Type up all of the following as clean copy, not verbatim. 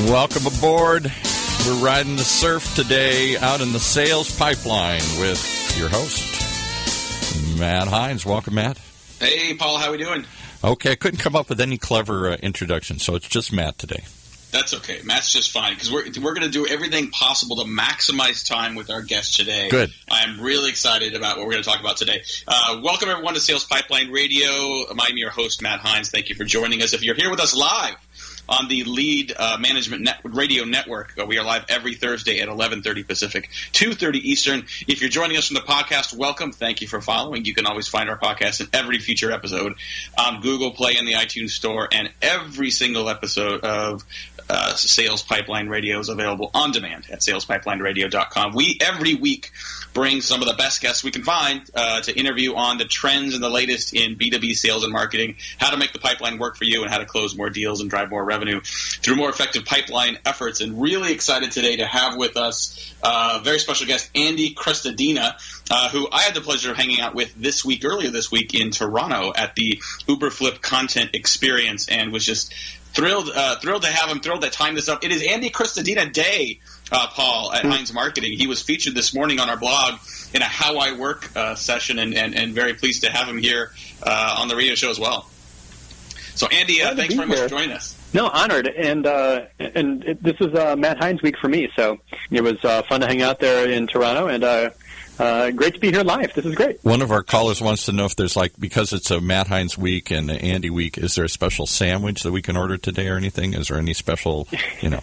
Welcome aboard. We're riding the surf today out in the sales pipeline with your host, Matt Hines. Welcome, Matt. Hey, Paul. How we doing? Okay, I couldn't come up with any clever introduction, so it's just Matt today. That's okay. Matt's just fine because we're going to do everything possible to maximize time with our guest today. Good. I'm really excited about what we're going to talk about today. Welcome, everyone, to Sales Pipeline Radio. I'm your host, Matt Hines. Thank you for joining us. If you're here with us live on the Lead Management Radio Network, we are live every Thursday at 11:30 Pacific, 2:30 Eastern. If you're joining us from the podcast, welcome. Thank you for following. You can always find our podcast in every future episode on Google Play and the iTunes Store, and every single episode of Sales Pipeline Radio is available on demand at salespipelineradio.com. We, every week, bring some of the best guests we can find to interview on the trends and the latest in B2B sales and marketing, how to make the pipeline work for you, and how to close more deals and drive more revenue through more effective pipeline efforts. And really excited today to have with us a very special guest, Andy Crestodina, who I had the pleasure of hanging out with earlier this week in Toronto at the Uberflip Content Experience, and was just thrilled to have him, thrilled to time this up. It is Andy Crestodina Day, Paul, at Hines Marketing. He was featured this morning on our blog in a How I Work session, and very pleased to have him here on the radio show as well. So, Andy, thanks very much for joining us. No, honored, and this is Matt Hines week for me, so it was fun to hang out there in Toronto, and great to be here live. This is great. One of our callers wants to know if there's, because it's a Matt Hines week and Andy week, is there a special sandwich that we can order today or anything? Is there any special,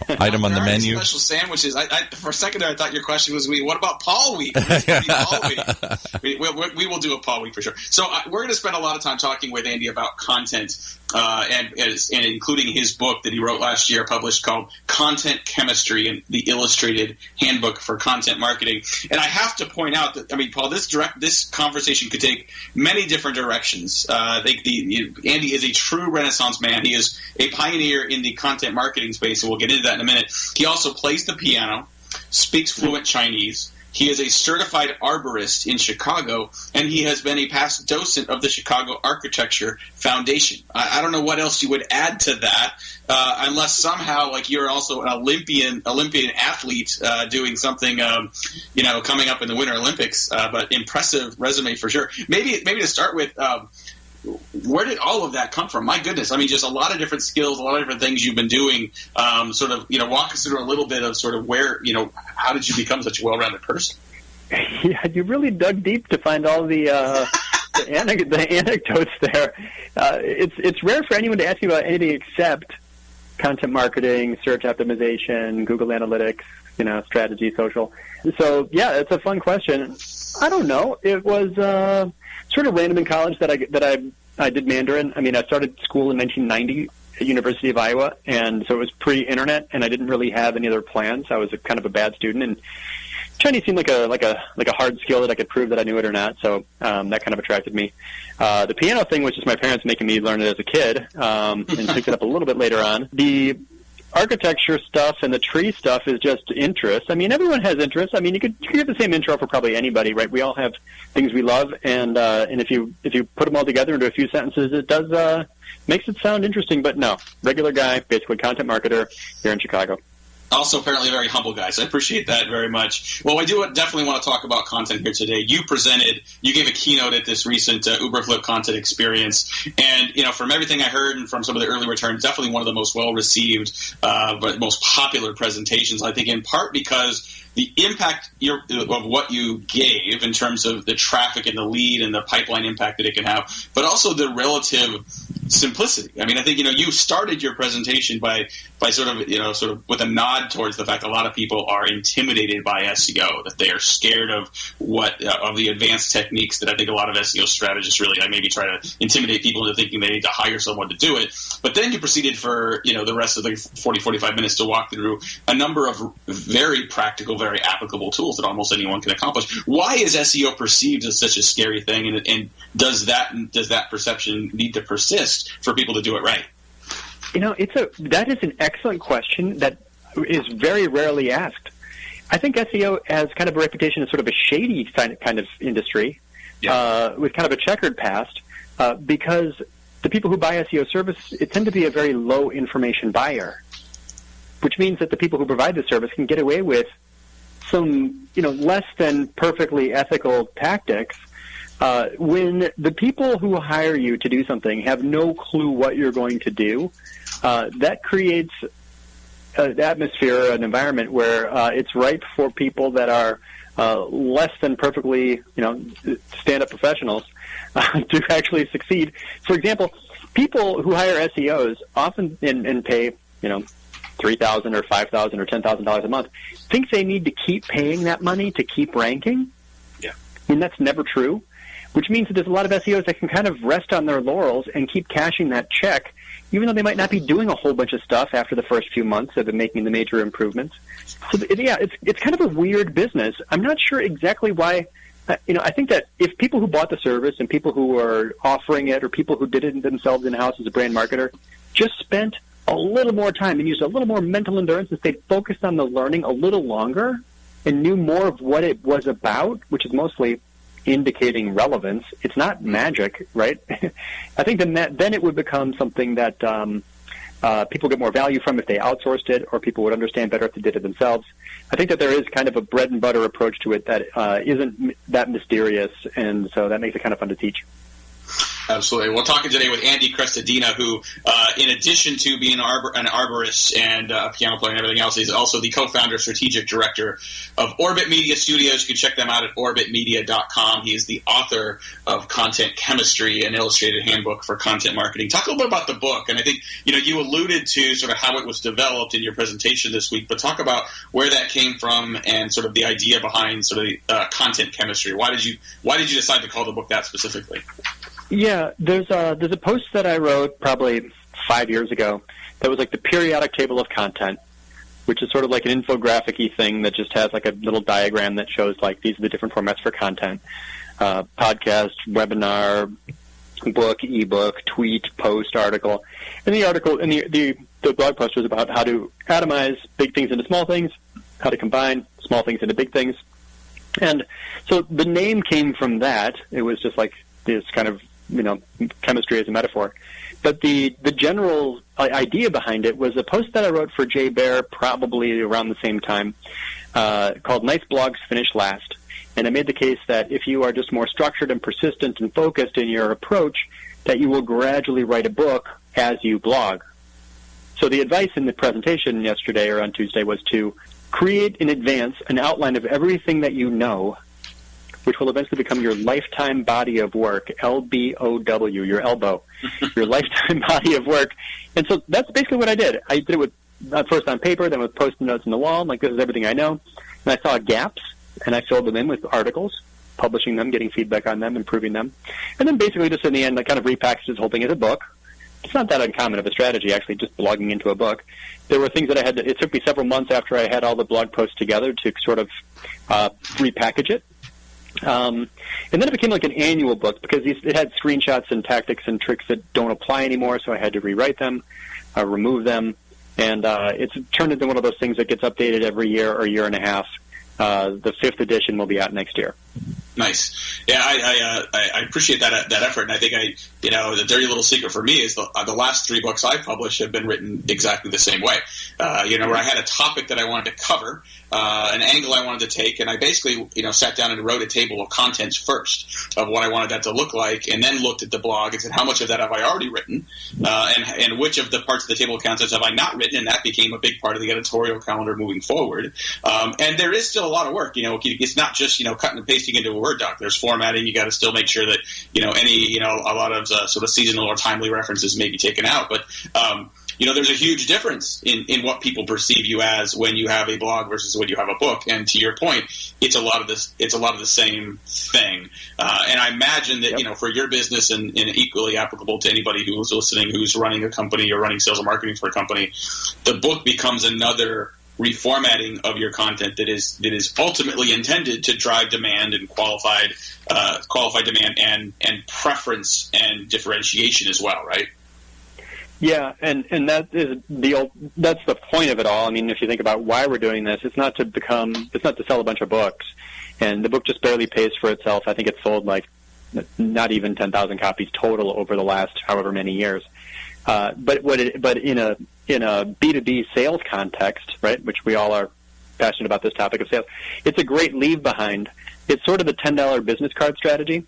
item on the menu? Special sandwiches. I for a second there, I thought your question was, what about Paul week? Paul week? We will do a Paul week for sure. So we're going to spend a lot of time talking with Andy about content, and including his book that he wrote last year, published, called Content Chemistry and the Illustrated Handbook for Content Marketing. And I have to point out that, Paul, this conversation could take many different directions. I think Andy is a true Renaissance man. He is a pioneer in the content marketing space, and we'll get into that in a minute. He also plays the piano, speaks fluent Chinese. He is a certified arborist in Chicago, and he has been a past docent of the Chicago Architecture Foundation. I don't know what else you would add to that, unless somehow, you're also an Olympian athlete doing something, coming up in the Winter Olympics. But impressive resume for sure. Maybe to start with, where did all of that come from? My goodness. Just a lot of different skills, a lot of different things you've been doing. Walk us through a little bit of sort of where, how did you become such a well-rounded person? Yeah, you really dug deep to find all the anecdotes there. It's rare for anyone to ask you about anything except content marketing, search optimization, Google Analytics, strategy, social. So, yeah, it's a fun question. I don't know. It was sort of random in college that I did Mandarin. I started school in 1990 at University of Iowa, and so it was pre-internet, and I didn't really have any other plans. I was kind of a bad student, and Chinese seemed like a hard skill that I could prove that I knew it or not. So that kind of attracted me. The piano thing was just my parents making me learn it as a kid, and picked it up a little bit later on. The architecture stuff and the tree stuff is just interest. Everyone has interests. You could get the same intro for probably anybody, right? We all have things we love, and if you put them all together into a few sentences, it does makes it sound interesting. But no, regular guy, basically content marketer here in Chicago. Also, apparently, a very humble guy, so I appreciate that very much. Well, I do definitely want to talk about content here today. You gave a keynote at this recent Uberflip Content Experience, and from everything I heard and from some of the early returns, definitely one of the most well-received, but most popular presentations, I think, in part because the impact of what you gave in terms of the traffic and the lead and the pipeline impact that it can have, but also the relative simplicity. I think, you started your presentation by sort of with a nod towards the fact that a lot of people are intimidated by SEO, that they are scared of of the advanced techniques that I think a lot of SEO strategists really maybe try to intimidate people into thinking they need to hire someone to do it. But then you proceeded for, the rest of the 40-45 minutes to walk through a number of very practical, very applicable tools that almost anyone can accomplish. Why is SEO perceived as such a scary thing, and does that perception need to persist for people to do it right? That is an excellent question that is very rarely asked. I think SEO has kind of a reputation as sort of a shady kind of industry, with kind of a checkered past, because the people who buy SEO service, it tend to be a very low information buyer. which means that the people who provide the service can get away with some, less than perfectly ethical tactics when the people who hire you to do something have no clue what you're going to do. That creates an atmosphere, an environment where it's ripe for people that are less than perfectly, stand-up professionals to actually succeed. For example, people who hire SEOs often and pay, $3,000 or $5,000 or $10,000 a month, think they need to keep paying that money to keep ranking. Yeah. I mean, that's never true, which means that there's a lot of SEOs that can kind of rest on their laurels and keep cashing that check, even though they might not be doing a whole bunch of stuff after the first few months of making the major improvements. So, it's kind of a weird business. I'm not sure exactly why. I think that if people who bought the service and people who are offering it or people who did it themselves in-house as a brand marketer just spent a little more time and used a little more mental endurance and stayed focused on the learning a little longer and knew more of what it was about, which is mostly indicating relevance. It's not magic, right? I think then it would become something that people get more value from if they outsourced it, or people would understand better if they did it themselves. I think that there is kind of a bread and butter approach to it that isn't that mysterious, and so that makes it kind of fun to teach. Absolutely. We're talking today with Andy Crestodina, who, in addition to being an arborist and a piano player and everything else, is also the co-founder, strategic director of Orbit Media Studios. You can check them out at orbitmedia.com. He is the author of Content Chemistry, an illustrated handbook for content marketing. Talk a little bit about the book, and I think you alluded to sort of how it was developed in your presentation this week, but talk about where that came from and sort of the idea behind sort of content chemistry. Why did you decide to call the book that specifically? Yeah, there's a post that I wrote probably 5 years ago that was like the periodic table of content, which is sort of like an infographic-y thing that just has like a little diagram that shows like these are the different formats for content: podcast, webinar, book, ebook, tweet, post, article. And the article and the blog post was about how to atomize big things into small things, how to combine small things into big things. And so the name came from that. It was just like this kind of chemistry as a metaphor. But the general idea behind it was a post that I wrote for Jay Baer probably around the same time called Nice Blogs Finish Last. And I made the case that if you are just more structured and persistent and focused in your approach, that you will gradually write a book as you blog. So the advice in the presentation yesterday or on Tuesday was to create in advance an outline of everything that you know, which will eventually become your lifetime body of work, LBOW, your elbow, your lifetime body of work. And so that's basically what I did. I did it with first on paper, then with Post-it notes on the wall, like this is everything I know. And I saw gaps, and I filled them in with articles, publishing them, getting feedback on them, improving them. And then basically just in the end, I kind of repackaged this whole thing as a book. It's not that uncommon of a strategy, actually, just blogging into a book. There were things that I had to, it took me several months after I had all the blog posts together to sort of repackage it. And then it became like an annual book because it had screenshots and tactics and tricks that don't apply anymore, so I had to rewrite them, remove them, and it's turned into one of those things that gets updated every year or year and a half. The 5th edition will be out next year. Nice. Yeah, I appreciate that effort, and I think the dirty little secret for me is the last 3 books I've published have been written exactly the same way. Where I had a topic that I wanted to cover, an angle I wanted to take, and I basically sat down and wrote a table of contents first of what I wanted that to look like, and then looked at the blog and said, how much of that have I already written, and which of the parts of the table of contents have I not written, and that became a big part of the editorial calendar moving forward. And there is still a lot of work. It's not just cutting and pasting into a Word doc. There's formatting. You got to still make sure that a lot of sort of seasonal or timely references may be taken out. But there's a huge difference in what people perceive you as when you have a blog versus when you have a book. And to your point, it's a lot of this. It's a lot of the same thing. And I imagine that for your business and equally applicable to anybody who's listening, who's running a company or running sales and marketing for a company, the book becomes another reformatting of your content that is ultimately intended to drive demand and qualified demand and preference and differentiation as well, right? Yeah, and that is that's the point of it all. I mean, if you think about why we're doing this, it's not to sell a bunch of books, and the book just barely pays for itself. I think it's sold like not even 10,000 copies total over the last however many years. But in in a B2B sales context, right, which we all are passionate about this topic of sales, it's a great leave behind. It's sort of the $10 business card strategy.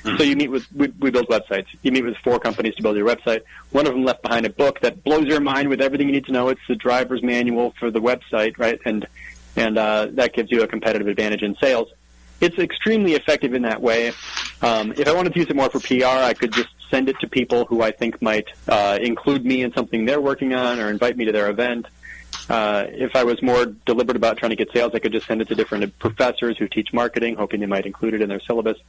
So you meet with, we build websites. You meet with 4 companies to build your website. One of them left behind a book that blows your mind with everything you need to know. It's the driver's manual for the website, right? And that gives you a competitive advantage in sales. It's extremely effective in that way. If I wanted to use it more for PR, I could just send it to people who I think might include me in something they're working on or invite me to their event. If I was more deliberate about trying to get sales, I could just send it to different professors who teach marketing, hoping they might include it in their syllabus.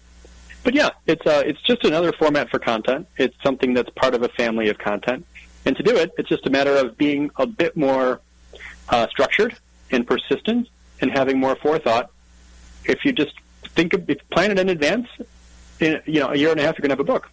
But yeah, it's just another format for content. It's something that's part of a family of content. And to do it, it's just a matter of being a bit more structured and persistent and having more forethought. If you just plan it in advance, in a year and a half, you're going to have a book.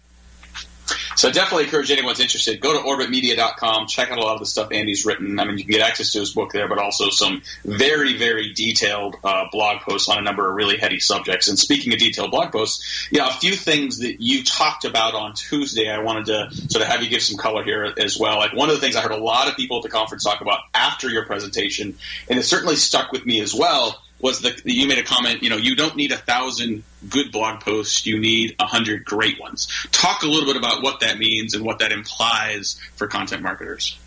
So I definitely encourage anyone who's interested, go to orbitmedia.com, check out a lot of the stuff Andy's written. I mean, you can get access to his book there, but also some very, very detailed blog posts on a number of really heady subjects. And speaking of detailed blog posts, a few things that you talked about on Tuesday, I wanted to sort of have you give some color here as well. Like one of the things I heard a lot of people at the conference talk about after your presentation, and it certainly stuck with me as well, was that you made a comment, you don't need 1,000 good blog posts, you need 100 great ones. Talk a little bit about what that means and what that implies for content marketers.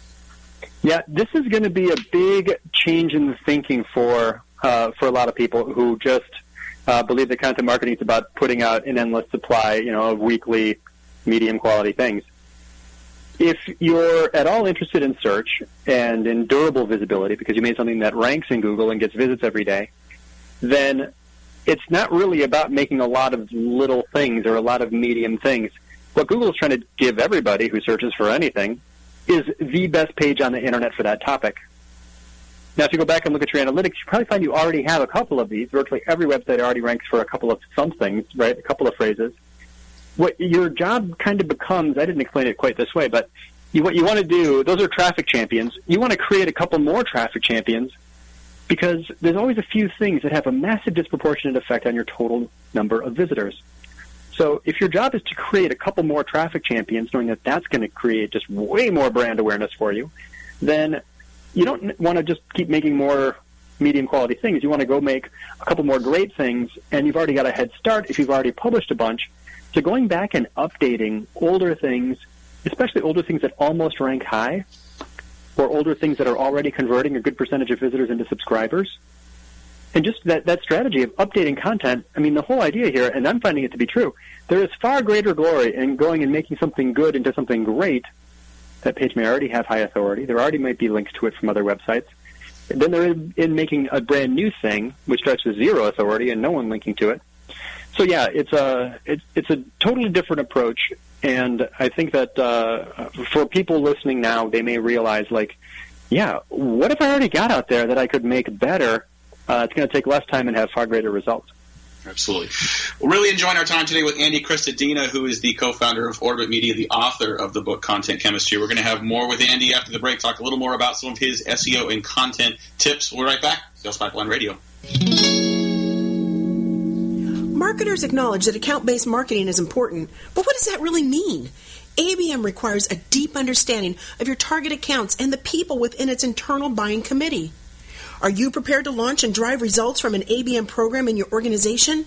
Yeah, this is going to be a big change in the thinking for a lot of people who just believe that content marketing is about putting out an endless supply, of weekly, medium quality things. If you're at all interested in search and in durable visibility, because you made something that ranks in Google and gets visits every day, then it's not really about making a lot of little things or a lot of medium things. What Google is trying to give everybody who searches for anything is the best page on the internet for that topic. Now, if you go back and look at your analytics, you probably find you already have a couple of these. Virtually every website already ranks for a couple of somethings, right, a couple of phrases. What your job kind of becomes, I didn't explain it quite this way, but what you want to do, those are traffic champions. You want to create a couple more traffic champions because there's always a few things that have a massive disproportionate effect on your total number of visitors. So if your job is to create a couple more traffic champions, knowing that that's going to create just way more brand awareness for you, then you don't want to just keep making more medium quality things. You want to go make a couple more great things, and you've already got a head start if you've already published a bunch. So going back and updating older things, especially older things that almost rank high, or older things that are already converting a good percentage of visitors into subscribers, and just that strategy of updating content, I mean, the whole idea here, and I'm finding it to be true, there is far greater glory in going and making something good into something great. That page may already have high authority. There already might be links to it from other websites. And then there is in making a brand new thing, which starts with zero authority and no one linking to it. So yeah, it's a totally different approach, and I think that for people listening now, they may realize, like, yeah, what if I already got out there that I could make better? It's going to take less time and have far greater results. Absolutely. We're really enjoying our time today with Andy Crestodina, who is the co-founder of Orbit Media, the author of the book Content Chemistry. We're going to have more with Andy after the break, talk a little more about some of his SEO and content tips. We'll be right back. Sales Pipeline Radio. Marketers acknowledge that account-based marketing is important, but what does that really mean? ABM requires a deep understanding of your target accounts and the people within its internal buying committee. Are you prepared to launch and drive results from an ABM program in your organization?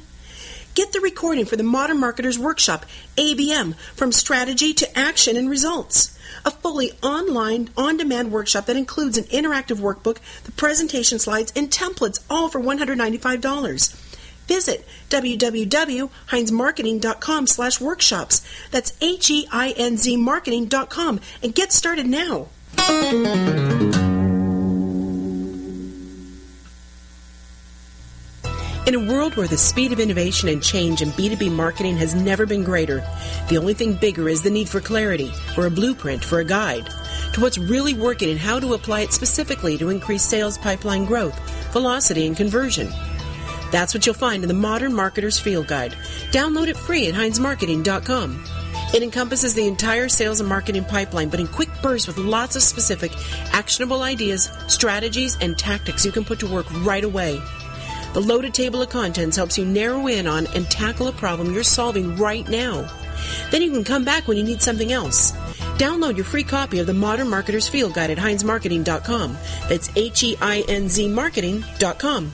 Get the recording for the Modern Marketers Workshop, ABM, from strategy to action and results. A fully online, on-demand workshop that includes an interactive workbook, the presentation slides, and templates, all for $195. Visit www.heinzmarketing.com/workshops. That's HEINZ marketing.com and get started now. In a world where the speed of innovation and change in B2B marketing has never been greater, the only thing bigger is the need for clarity, for a blueprint, for a guide to what's really working and how to apply it specifically to increase sales pipeline growth, velocity, and conversion. That's what you'll find in the Modern Marketer's Field Guide. Download it free at heinzmarketing.com. It encompasses the entire sales and marketing pipeline, but in quick bursts with lots of specific, actionable ideas, strategies, and tactics you can put to work right away. The loaded table of contents helps you narrow in on and tackle a problem you're solving right now. Then you can come back when you need something else. Download your free copy of the Modern Marketer's Field Guide at HeinzMarketing.com. That's HEINZ Marketing.com.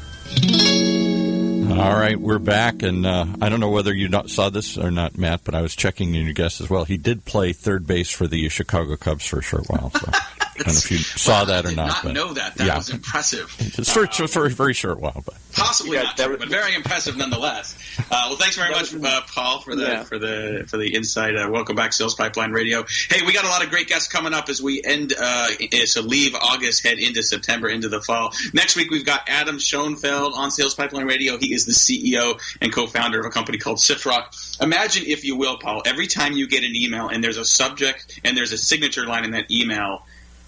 All right, we're back, and I don't know whether you saw this or not, Matt, but I was checking in your guest as well. He did play third base for the Chicago Cubs for a short while, so I don't know if you saw that or not. I did not know that. That was impressive. It's for a very short while, but possibly not true, but very impressive nonetheless. Well, thanks very much, Paul, for the insight. Welcome back, Sales Pipeline Radio. Hey, we got a lot of great guests coming up as we leave August, head into September, into the fall. Next week, we've got Adam Schoenfeld on Sales Pipeline Radio. He is the CEO and co-founder of a company called SiftRock. Imagine, if you will, Paul, every time you get an email and there's a subject and there's a signature line in that email,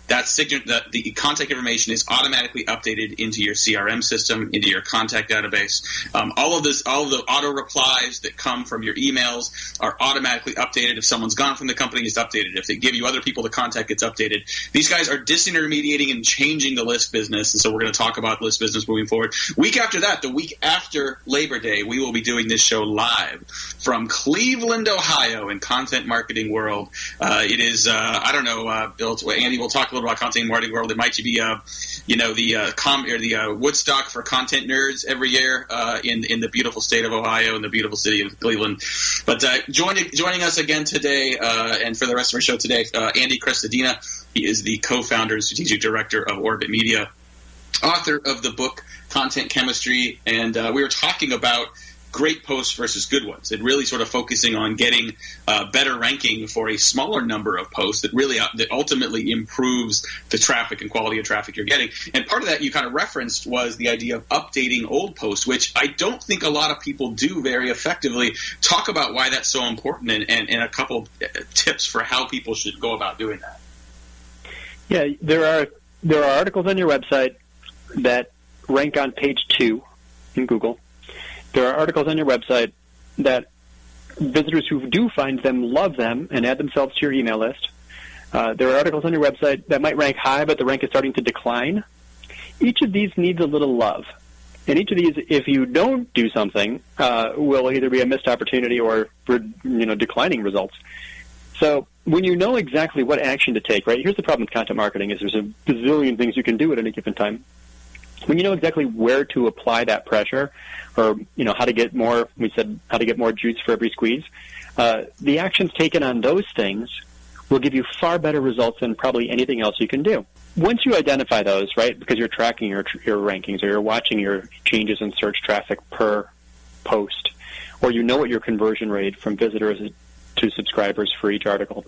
the contact information is automatically updated into your CRM system, into your contact database. All of the auto replies that come from your emails are automatically updated. If someone's gone from the company, it's updated. If they give you other people to contact, it's updated. These guys are disintermediating and changing the list business, and so we're going to talk about list business moving forward. Week after that, the week after Labor Day, we will be doing this show live from Cleveland, Ohio, in content marketing world. It is, I don't know, Bill, Andy will talk a little about content marketing world. It might be, the Woodstock for content nerds every year in the beautiful state of Ohio and the beautiful city of Cleveland. But joining us again today and for the rest of our show today, Andy Crestodina. He is the co-founder and strategic director of Orbit Media, author of the book Content Chemistry, and we were talking about great posts versus good ones, and really sort of focusing on getting better ranking for a smaller number of posts that ultimately improves the traffic and quality of traffic you're getting. And part of that you kind of referenced was the idea of updating old posts, which I don't think a lot of people do very effectively. Talk about why that's so important and a couple tips for how people should go about doing that. Yeah, there are articles on your website that rank on page 2 in Google. There are articles on your website that visitors who do find them love them and add themselves to your email list. There are articles on your website that might rank high, but the rank is starting to decline. Each of these needs a little love. And each of these, if you don't do something, will either be a missed opportunity or declining results. So when you know exactly what action to take, right? Here's the problem with content marketing is there's a bazillion things you can do at any given time. When you know exactly where to apply that pressure, or how to get more, we said how to get more juice for every squeeze, the actions taken on those things will give you far better results than probably anything else you can do. Once you identify those, right, because you're tracking your rankings or you're watching your changes in search traffic per post, or you know what your conversion rate from visitors to subscribers for each article,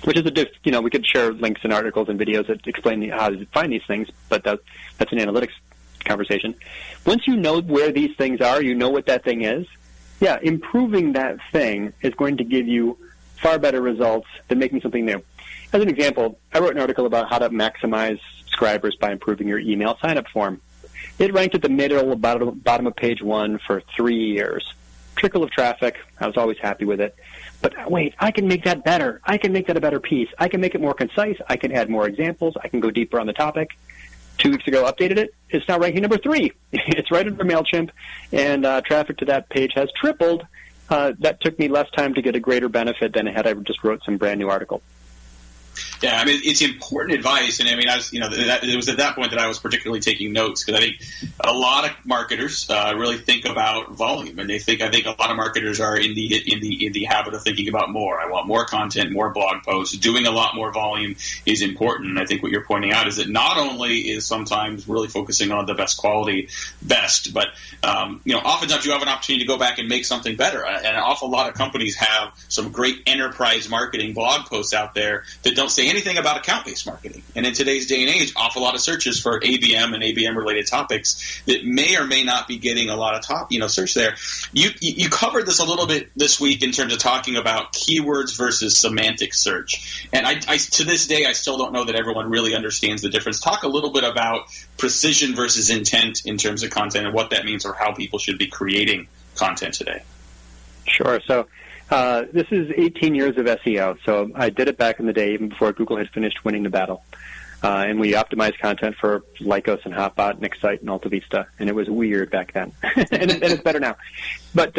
which is we could share links and articles and videos that explain how to find these things, but that's an analytics conversation. Once you know where these things are, you know what that thing is, improving that thing is going to give you far better results than making something new. As an example, I wrote an article about how to maximize subscribers by improving your email sign-up form. It ranked at the middle, bottom of page 1 for 3 years. Trickle of traffic, I was always happy with it. But wait, I can make that better. I can make that a better piece. I can make it more concise. I can add more examples. I can go deeper on the topic. 2 weeks ago, updated it. It's now ranking number 3. It's right under MailChimp, and traffic to that page has tripled. That took me less time to get a greater benefit than had I just wrote some brand new article. Yeah, I mean, it's important advice, and I mean, it was at that point that I was particularly taking notes, because I think a lot of marketers really think about volume, and I think a lot of marketers are in the habit of thinking about more. I want more content, more blog posts. Doing a lot more volume is important. And I think what you're pointing out is that not only is sometimes really focusing on the best quality best, but oftentimes you have an opportunity to go back and make something better. And an awful lot of companies have some great enterprise marketing blog posts out there that don't say anything about account-based marketing. And in today's day and age, awful lot of searches for ABM and ABM-related topics that may or may not be getting a lot of search there. You covered this a little bit this week in terms of talking about keywords versus semantic search. And I to this day, I still don't know that everyone really understands the difference. Talk a little bit about precision versus intent in terms of content and what that means, or how people should be creating content today. Sure. So this is 18 years of SEO. So I did it back in the day, even before Google had finished winning the battle. And we optimized content for Lycos and Hotbot and Excite and AltaVista. And it was weird back then. and it's better now. But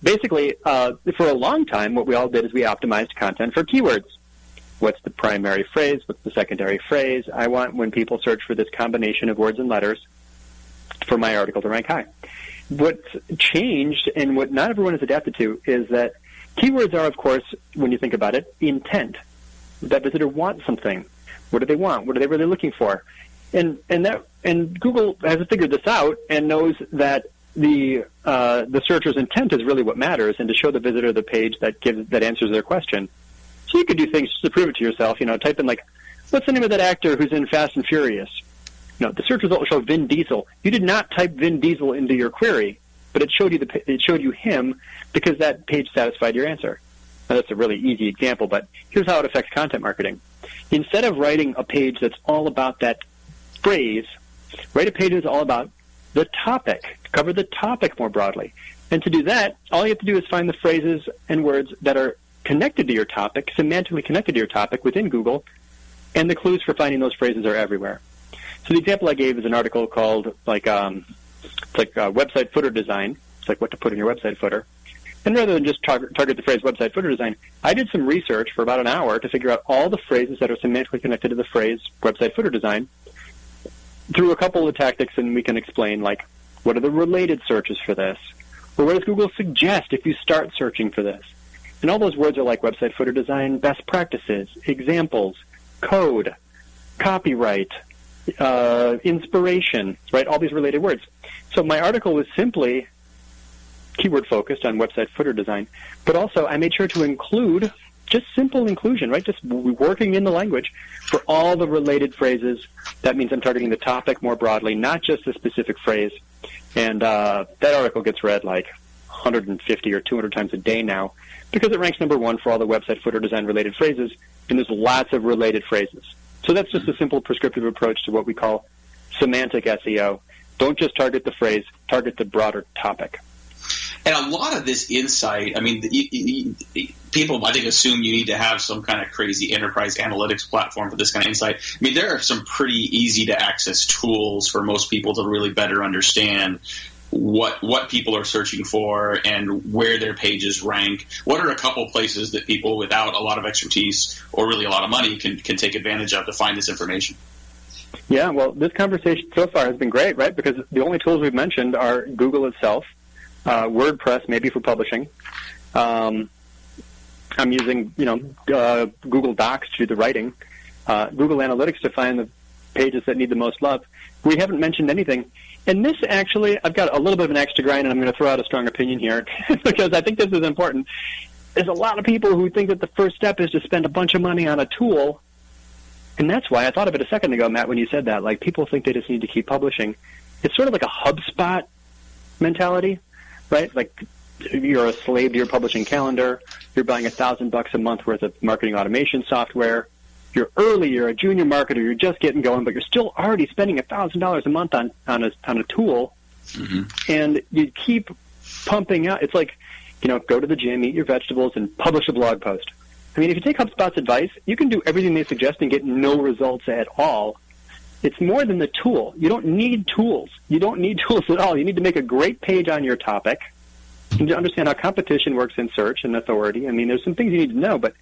basically, for a long time, what we all did is we optimized content for keywords. What's the primary phrase? What's the secondary phrase? I want when people search for this combination of words and letters for my article to rank high. What's changed and what not everyone is adapted to is that keywords are, of course, when you think about it, intent. That visitor wants something. What do they want? What are they really looking for? And Google has figured this out and knows that the searcher's intent is really what matters, and to show the visitor the page that answers their question. So you could do things just to prove it to yourself. Type in what's the name of that actor who's in Fast and Furious? The search result will show Vin Diesel. You did not type Vin Diesel into your query, but it showed you him because that page satisfied your answer. Now, that's a really easy example, but here's how it affects content marketing. Instead of writing a page that's all about that phrase, write a page that's all about the topic. Cover the topic more broadly. And to do that, all you have to do is find the phrases and words that are connected to your topic, semantically connected to your topic within Google, and the clues for finding those phrases are everywhere. So the example I gave is an article called website footer design. It's like what to put in your website footer. And rather than just target the phrase website footer design, I did some research for about an hour to figure out all the phrases that are semantically connected to the phrase website footer design through a couple of tactics, and we can explain, what are the related searches for this? Or what does Google suggest if you start searching for this? And all those words are like website footer design, best practices, examples, code, copyright, inspiration, right? All these related words. So my article was simply keyword focused on website footer design, but also I made sure to include just simple inclusion, right? Just working in the language for all the related phrases. That means I'm targeting the topic more broadly, not just a specific phrase. And that article gets read 150 or 200 times a day now because it ranks number one for all the website footer design related phrases, and there's lots of related phrases. So that's just a simple prescriptive approach to what we call semantic SEO. Don't just target the phrase, target the broader topic. And a lot of this insight, people, I think, assume you need to have some kind of crazy enterprise analytics platform for this kind of insight. There are some pretty easy-to-access tools for most people to really better understand what people are searching for and where their pages rank. What are a couple places that people without a lot of expertise or really a lot of money can take advantage of to find this information? Yeah, well, this conversation so far has been great, right? Because the only tools we've mentioned are Google itself, WordPress, maybe for publishing. I'm using, Google Docs to do the writing, Google Analytics to find the pages that need the most love. We haven't mentioned anything. And this actually, I've got a little bit of an axe to grind, and I'm going to throw out a strong opinion here because I think this is important. There's a lot of people who think that the first step is to spend a bunch of money on a tool. And that's why I thought of it a second ago, Matt, when you said that. People think they just need to keep publishing. It's sort of like a HubSpot mentality, right? You're a slave to your publishing calendar. You're buying $1,000 a month worth of marketing automation software. You're early. You're a junior marketer. You're just getting going, but you're still already spending $1,000 a month on a tool. Mm-hmm. And you keep pumping out. It's like, go to the gym, eat your vegetables, and publish a blog post. If you take HubSpot's advice, you can do everything they suggest and get no results at all. It's more than the tool. You don't need tools. You don't need tools at all. You need to make a great page on your topic. You need to understand how competition works in search and authority. There's some things you need to know, but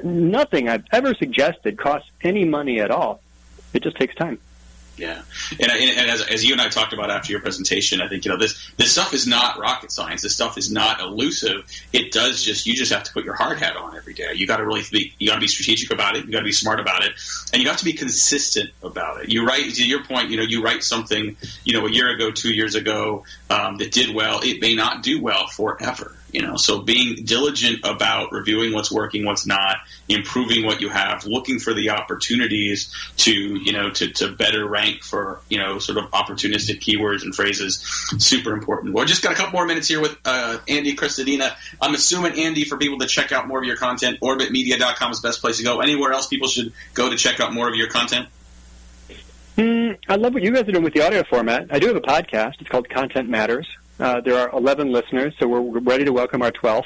nothing I've ever suggested costs any money at all. It just takes time. Yeah, and as you and I talked about after your presentation, I think this stuff is not rocket science. This stuff is not elusive. It does you just have to put your hard hat on every day. You got to be strategic about it. You got to be smart about it, and you have to be consistent about it. You write, to your point, you write something a year ago, 2 years ago that did well. It may not do well forever. So being diligent about reviewing what's working, what's not, improving what you have, looking for the opportunities to better rank for, sort of opportunistic keywords and phrases, super important. Well, just got a couple more minutes here with Andy Crestodina. I'm assuming, Andy, for people to check out more of your content, orbitmedia.com is the best place to go. Anywhere else people should go to check out more of your content? I love what you guys are doing with the audio format. I do have a podcast. It's called Content Matters. There are 11 listeners, so we're ready to welcome our 12th.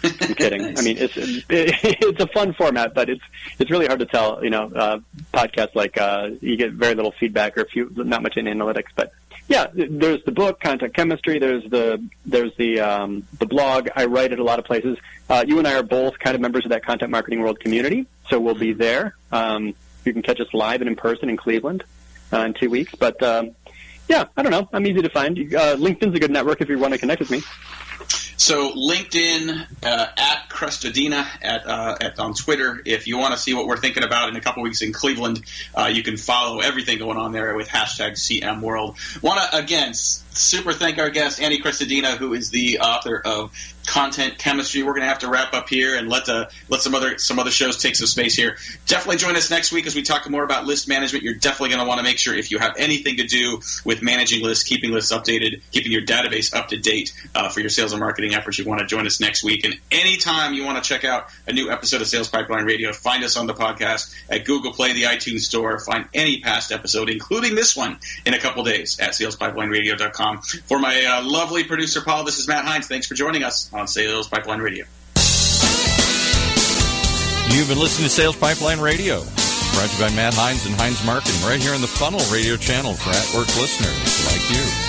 I'm kidding. Nice. It's a fun format, but it's really hard to tell. Podcasts you get very little feedback or not much in analytics. But yeah, there's the book, Content Chemistry. There's the blog. I write at a lot of places. You and I are both kind of members of that content marketing world community. So we'll be there. You can catch us live and in person in Cleveland in 2 weeks. But, yeah, I don't know. I'm easy to find. LinkedIn's a good network if you want to connect with me. So LinkedIn, at Crestodina, on Twitter. If you want to see what we're thinking about in a couple weeks in Cleveland, you can follow everything going on there with hashtag CMWorld. Want to, again, super thank our guest, Andy Crestodina, who is the author of Content Chemistry. We're going to have to wrap up here and let some other shows take some space here. Definitely join us next week as we talk more about list management. You're definitely going to want to make sure if you have anything to do with managing lists, keeping lists updated, keeping your database up to date for your sales and marketing efforts, you want to join us next week. And anytime you want to check out a new episode of Sales Pipeline Radio, find us on the podcast at Google Play, the iTunes Store. Find any past episode, including this one, in a couple days at salespipelineradio.com. For my lovely producer, Paul, this is Matt Hines. Thanks for joining us on Sales Pipeline Radio. You've been listening to Sales Pipeline Radio, brought to you by Matt Hines and Hines Marketing, right here on the Funnel Radio channel for at-work listeners like you.